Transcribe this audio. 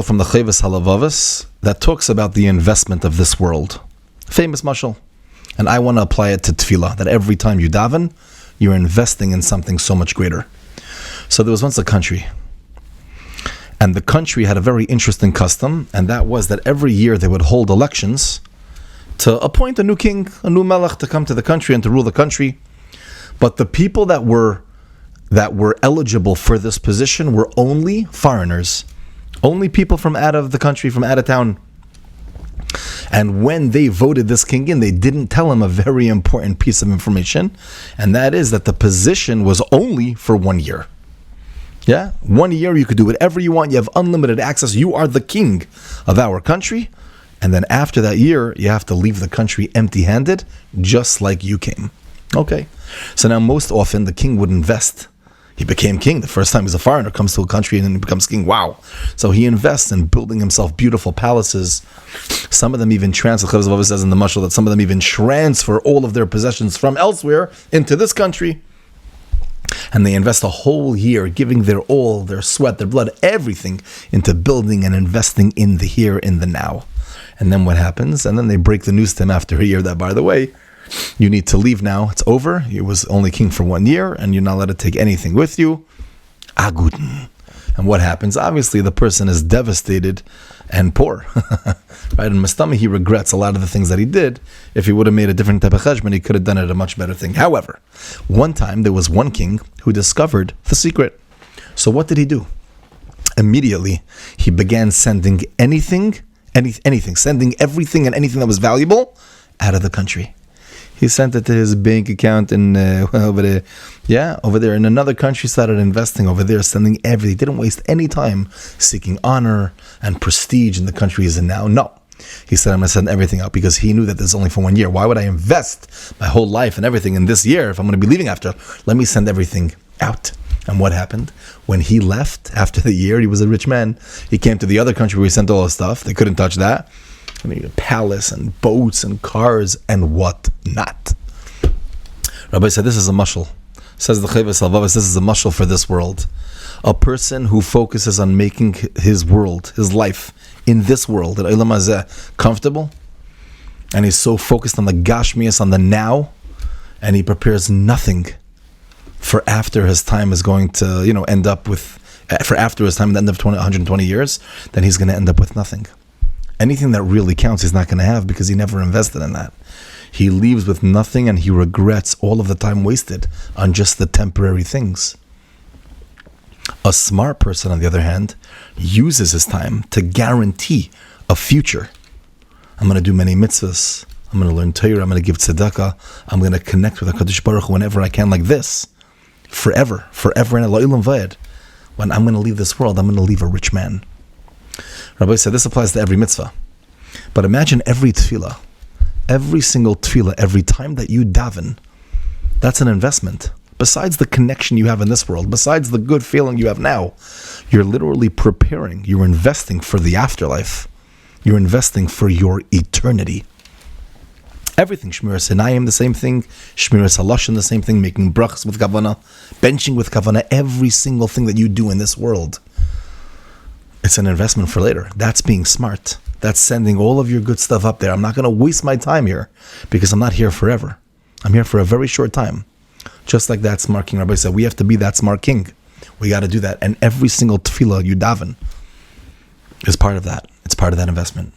From the Chavis Halavavas that talks about the investment of this world. Famous mashal. And I want to apply it to tefillah, that every time you daven, you're investing in something so much greater. So there was once a country, and the country had a very interesting custom, and that was that every year they would hold elections to appoint a new king, a new melech to come to the country and to rule the country. But the people that were eligible for this position were only foreigners, only people from out of the country, from out of town. And when they voted this king in, they didn't tell him a very important piece of information, and that is that the position was only for 1 year. Yeah, 1 year you could do whatever you want. You have unlimited access. You are the king of our country. And then after that year, you have to leave the country empty-handed, just like you came. Okay. So now most often the king would invest. He became king. The first time he's a foreigner, comes to a country and then he becomes king. Wow. So he invests in building himself beautiful palaces. Some of them even transfer, says in the Mashal, that some of them even transfer all of their possessions from elsewhere into this country. And they invest a whole year, giving their all, their sweat, their blood, everything into building and investing in the here, in the now. And then what happens? And then they break the news to him after a year that, by the way, you need to leave now. It's over. He was only king for 1 year, and you're not allowed to take anything with you. Aguden. And what happens? Obviously, the person is devastated and poor. Right? And Mastami, he regrets a lot of the things that he did. If he would have made a different type of cheshbon, he could have done it a much better thing. However, one time there was one king who discovered the secret. So what did he do? Immediately, he began sending anything, sending everything and anything that was valuable out of the country. He sent it to his bank account in over there in another country, started investing over there, sending everything. He didn't waste any time seeking honor and prestige in the country he's in now. No. He said, I'm going to send everything out, because he knew that this is only for 1 year. Why would I invest my whole life and everything in this year if I'm going to be leaving after? Let me send everything out. And what happened? When he left after the year, he was a rich man. He came to the other country where he sent all his stuff. They couldn't touch that. I mean, a palace and boats and cars and what not. Rabbi said, this is a mashal. Says the Chavis Alvavas, this is a mashal for this world. A person who focuses on making his world, his life in this world, in Olam Hazeh, comfortable, and he's so focused on the gashmias, on the now, and he prepares nothing for after his time is going to, end up with, for after his time, at the end of 120 years, then he's going to end up with nothing. Anything that really counts he's not going to have, because he never invested in that. He leaves with nothing, and he regrets all of the time wasted on just the temporary things. A smart person, on the other hand, uses his time to guarantee a future. I'm going to do many mitzvahs. I'm going to learn Torah. I'm going to give tzedakah. I'm going to connect with HaKadosh Baruch Hu whenever I can, like this. Forever and Elohim Vayed. When I'm going to leave this world, I'm going to leave a rich man. Rabbi said this applies to every mitzvah. But imagine every tefillah, every single tefillah, every time that you daven, that's an investment. Besides the connection you have in this world, besides the good feeling you have now, you're literally preparing, you're investing for the afterlife. You're investing for your eternity. Everything, Shmiras Hinayim, the same thing, Shmiras Haloshin, the same thing, making brachas with kavanah, benching with kavanah, every single thing that you do in this world, it's an investment for later. That's being smart. That's sending all of your good stuff up there. I'm not going to waste my time here, because I'm not here forever. I'm here for a very short time. Just like that smart king. Rabbi said, we have to be that smart king. We got to do that. And every single tefillah you daven is part of that. It's part of that investment.